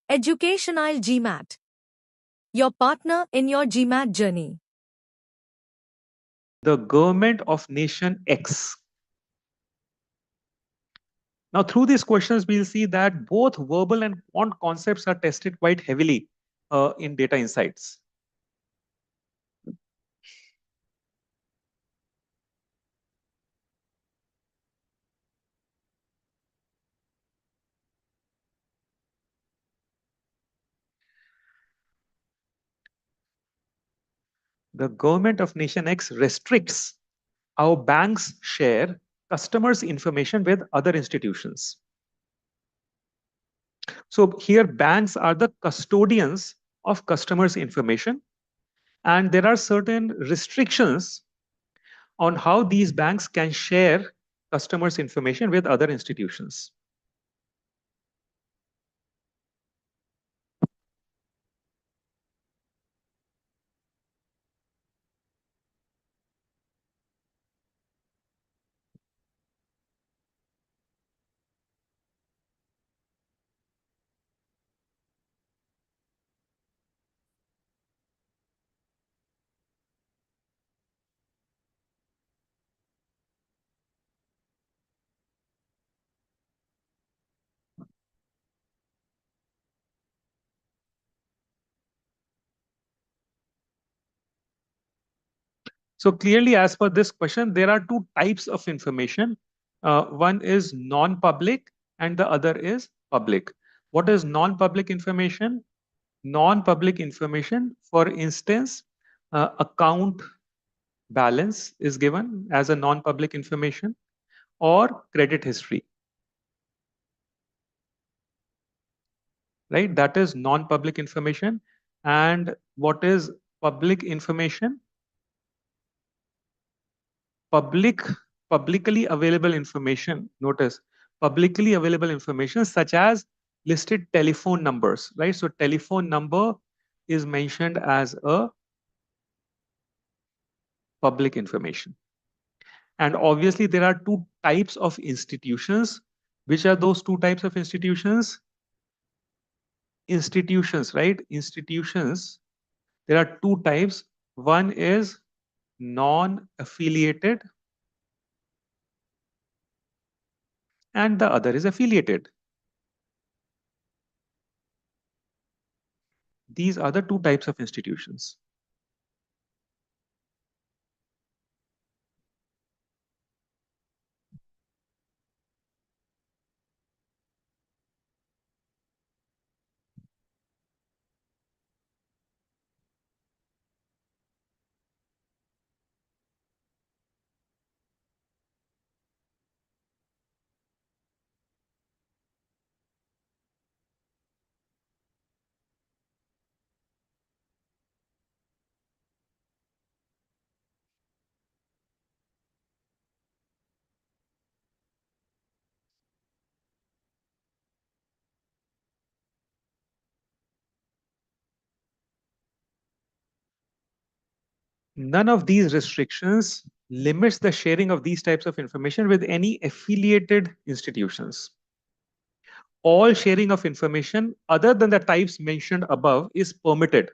Educational GMAT. Your partner in your GMAT journey. The government of nation X. Now, through these questions, we'll see that both verbal and quant concepts are tested quite heavily in data insights. The government of nation X restricts how banks share customers' information with other institutions. So here banks are the custodians of customers' information, and there are certain restrictions on how these banks can share customers' information with other institutions. So clearly, as per this question, there are two types of information. One is non-public and the other is public. What is non-public information? Non-public information, for instance, account balance is given as a non-public information, or credit history, right? That is non-public information. And what is public information? Publicly available information. Notice publicly available information such as listed telephone numbers, right? So telephone number is mentioned as a public information. And obviously there are two types of institutions. Which are those two types of institutions? Institutions, right? Institutions. There are two types. One is non-affiliated and the other is affiliated. These are the two types of institutions. None of these restrictions limits the sharing of these types of information with any affiliated institutions. All sharing of information other than the types mentioned above is permitted,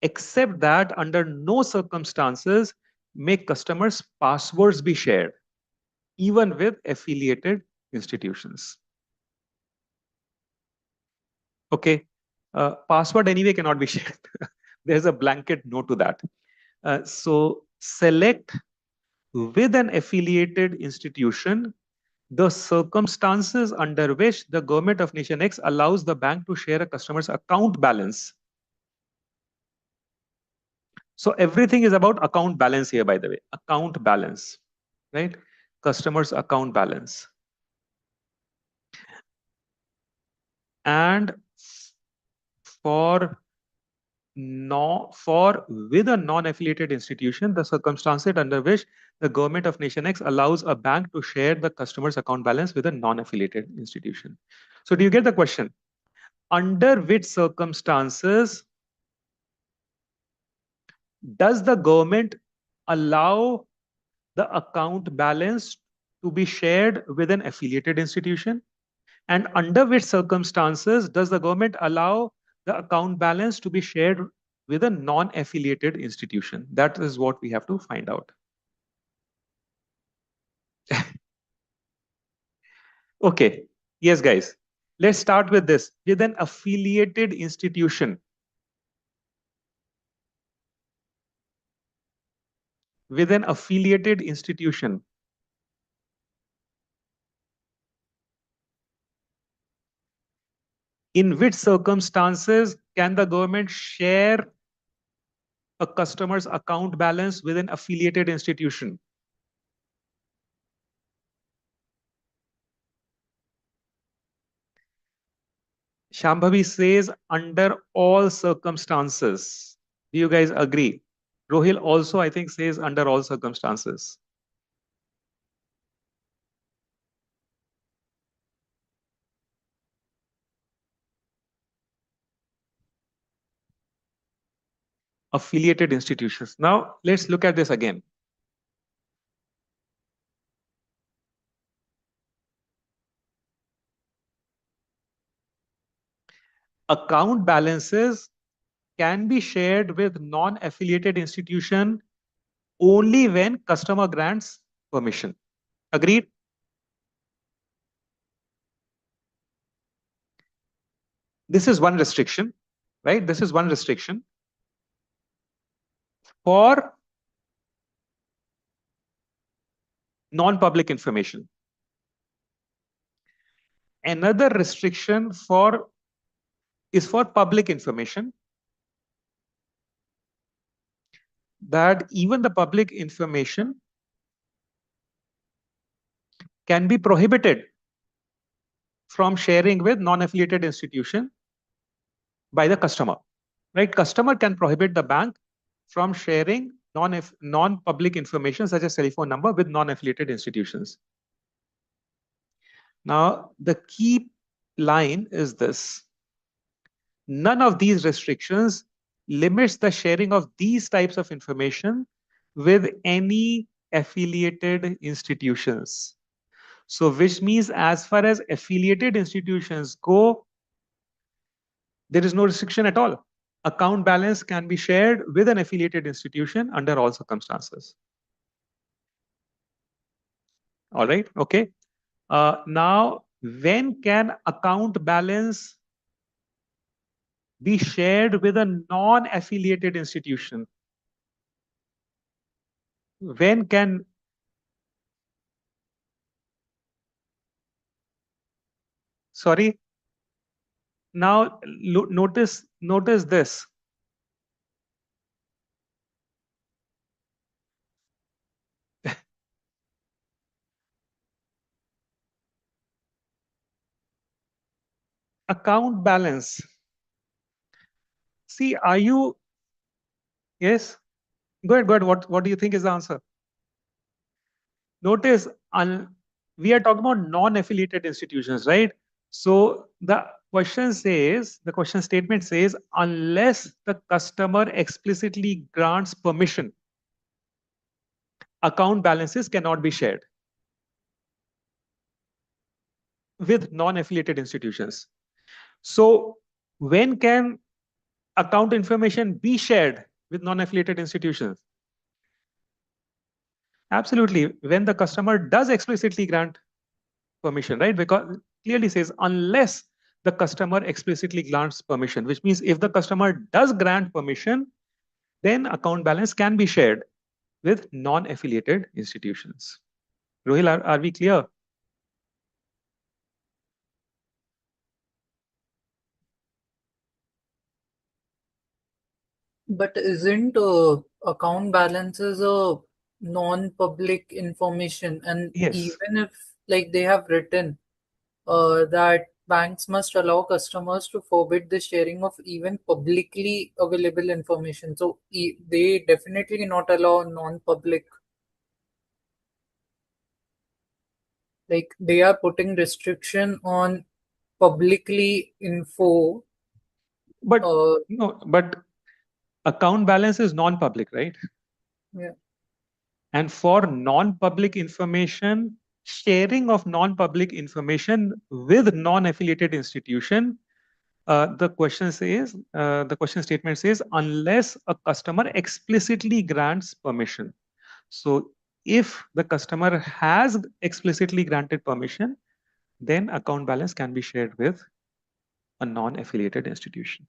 except that under no circumstances may customers' passwords be shared, even with affiliated institutions. Okay, password anyway cannot be shared. There's a blanket no to that. So select with an affiliated institution the circumstances under which the government of nation X allows the bank to share a customer's account balance. So everything is about account balance here, by the way, account balance, right? Customer's account balance. And for with a non-affiliated institution, the circumstances under which the government of nation X allows a bank to share the customer's account balance with a non-affiliated institution. So do you get the question? Under which circumstances does the government allow the account balance to be shared with an affiliated institution? And under which circumstances does the government allow the account balance to be shared with a non-affiliated institution? That is what we have to find out. Okay. Yes, guys. Let's start with this. With an affiliated institution. With an affiliated institution. In which circumstances can the government share a customer's account balance with an affiliated institution? Shambhavi says under all circumstances. Do you guys agree? Rohil also, I think, says under all circumstances. Affiliated institutions. Now, let's look at this again. Account balances can be shared with non-affiliated institution only when customer grants permission. Agreed? This is one restriction, right? This is one restriction. For non-public information. Another restriction is for public information, that even the public information can be prohibited from sharing with non-affiliated institution by the customer, right? Customer can prohibit the bank from sharing non-public information such as telephone number with non-affiliated institutions. Now, the key line is this. None of these restrictions limits the sharing of these types of information with any affiliated institutions. So, which means as far as affiliated institutions go, there is no restriction at all. Account balance can be shared with an affiliated institution under all circumstances. All right, okay. Now, when can account balance be shared with a non-affiliated institution? When can sorry, now notice this. Account balance. See, are you, yes, go ahead, go ahead. What do you think is the answer? Notice we are talking about non-affiliated institutions, right? So the question statement says, unless the customer explicitly grants permission, account balances cannot be shared with non-affiliated institutions. So when can account information be shared with non-affiliated institutions? Absolutely, when the customer does explicitly grant permission, right? Because it clearly says unless the customer explicitly grants permission, which means if the customer does grant permission, then account balance can be shared with non-affiliated institutions. Rohil, are we clear? But isn't account balances a non-public information? And Yes. even if like they have written that banks must allow customers to forbid the sharing of even publicly available information. So they definitely not allow non-public. Like they are putting restriction on publicly info. But no, but account balance is non-public, right? Yeah. And for non-public information, sharing of non-public information with non-affiliated institution, the question says, the question statement says, unless a customer explicitly grants permission. So if the customer has explicitly granted permission, then account balance can be shared with a non-affiliated institution.